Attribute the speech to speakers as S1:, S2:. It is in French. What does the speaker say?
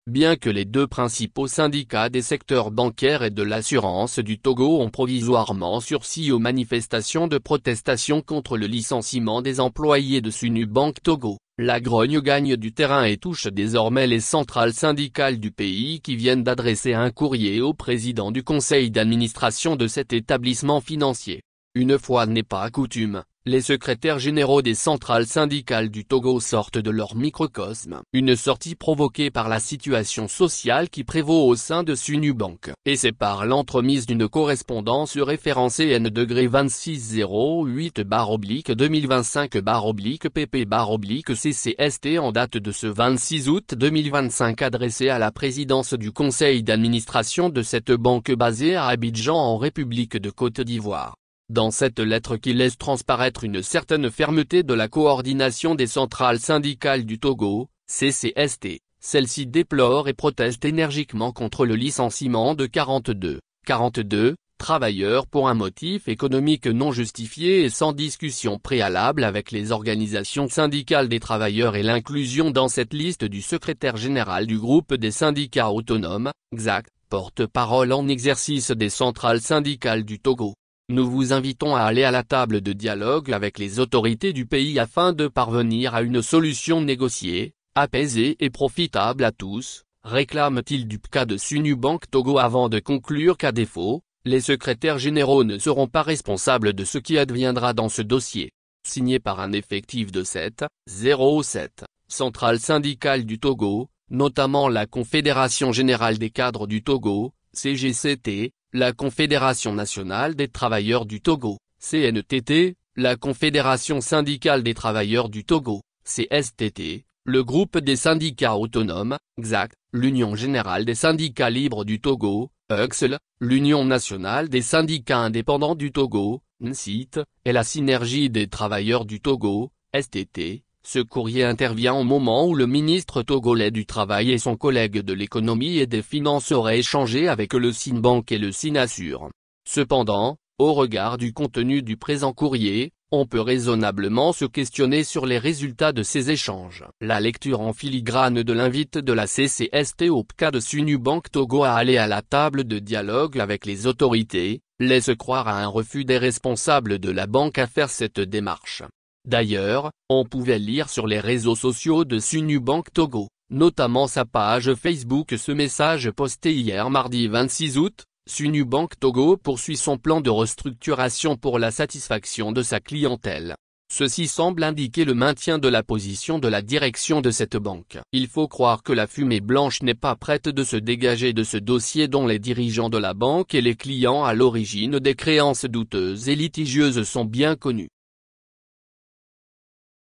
S1: bien que les deux principaux syndicats des secteurs bancaires et de l'assurance du Togo ont provisoirement sursis aux manifestations de protestation contre le licenciement des employés de Sunu Bank Togo. La grogne gagne du terrain et touche désormais les centrales syndicales du pays qui viennent d'adresser un courrier au président du conseil d'administration de cet établissement financier. Une fois n'est pas coutume, les secrétaires généraux des centrales syndicales du Togo sortent de leur microcosme. Une sortie provoquée par la situation sociale qui prévaut au sein de Sunu Bank. Et c'est par l'entremise d'une correspondance référencée N-2608/2025/PP/CC/ST en date de ce 26 août 2025 adressée à la présidence du conseil d'administration de cette banque basée à Abidjan en République de Côte d'Ivoire. Dans cette lettre qui laisse transparaître une certaine fermeté de la coordination des centrales syndicales du Togo, CCST, celle-ci déplore et proteste énergiquement contre le licenciement de 42 travailleurs pour un motif économique non justifié et sans discussion préalable avec les organisations syndicales des travailleurs et l'inclusion dans cette liste du secrétaire général du groupe des syndicats autonomes, XAC, porte-parole en exercice des centrales syndicales du Togo. Nous vous invitons à aller à la table de dialogue avec les autorités du pays afin de parvenir à une solution négociée, apaisée et profitable à tous, réclame-t-il du PCA de Sunu Bank Togo avant de conclure qu'à défaut, les secrétaires généraux ne seront pas responsables de ce qui adviendra dans ce dossier. Signé par un effectif de 7 centrales syndicales du Togo, notamment la Confédération Générale des Cadres du Togo, CGCT, la Confédération Nationale des Travailleurs du Togo, CNTT, la Confédération Syndicale des Travailleurs du Togo, CSTT, le groupe des syndicats autonomes, XAC, l'Union Générale des Syndicats Libres du Togo, UXL, l'Union Nationale des Syndicats Indépendants du Togo, NSIT, et la Synergie des Travailleurs du Togo, STT. Ce courrier intervient au moment où le ministre togolais du Travail et son collègue de l'économie et des finances auraient échangé avec le Sinbank et le Sinasur. Cependant, au regard du contenu du présent courrier, on peut raisonnablement se questionner sur les résultats de ces échanges. La lecture en filigrane de l'invite de la CCST au PCA de Sunu Bank Togo à aller à la table de dialogue avec les autorités, laisse croire à un refus des responsables de la banque à faire cette démarche. D'ailleurs, on pouvait lire sur les réseaux sociaux de Sunu Bank Togo, notamment sa page Facebook ce message posté hier mardi 26 août, Sunu Bank Togo poursuit son plan de restructuration pour la satisfaction de sa clientèle. Ceci semble indiquer le maintien de la position de la direction de cette banque. Il faut croire que la fumée blanche n'est pas prête de se dégager de ce dossier dont les dirigeants de la banque et les clients à l'origine des créances douteuses et litigieuses sont bien connus.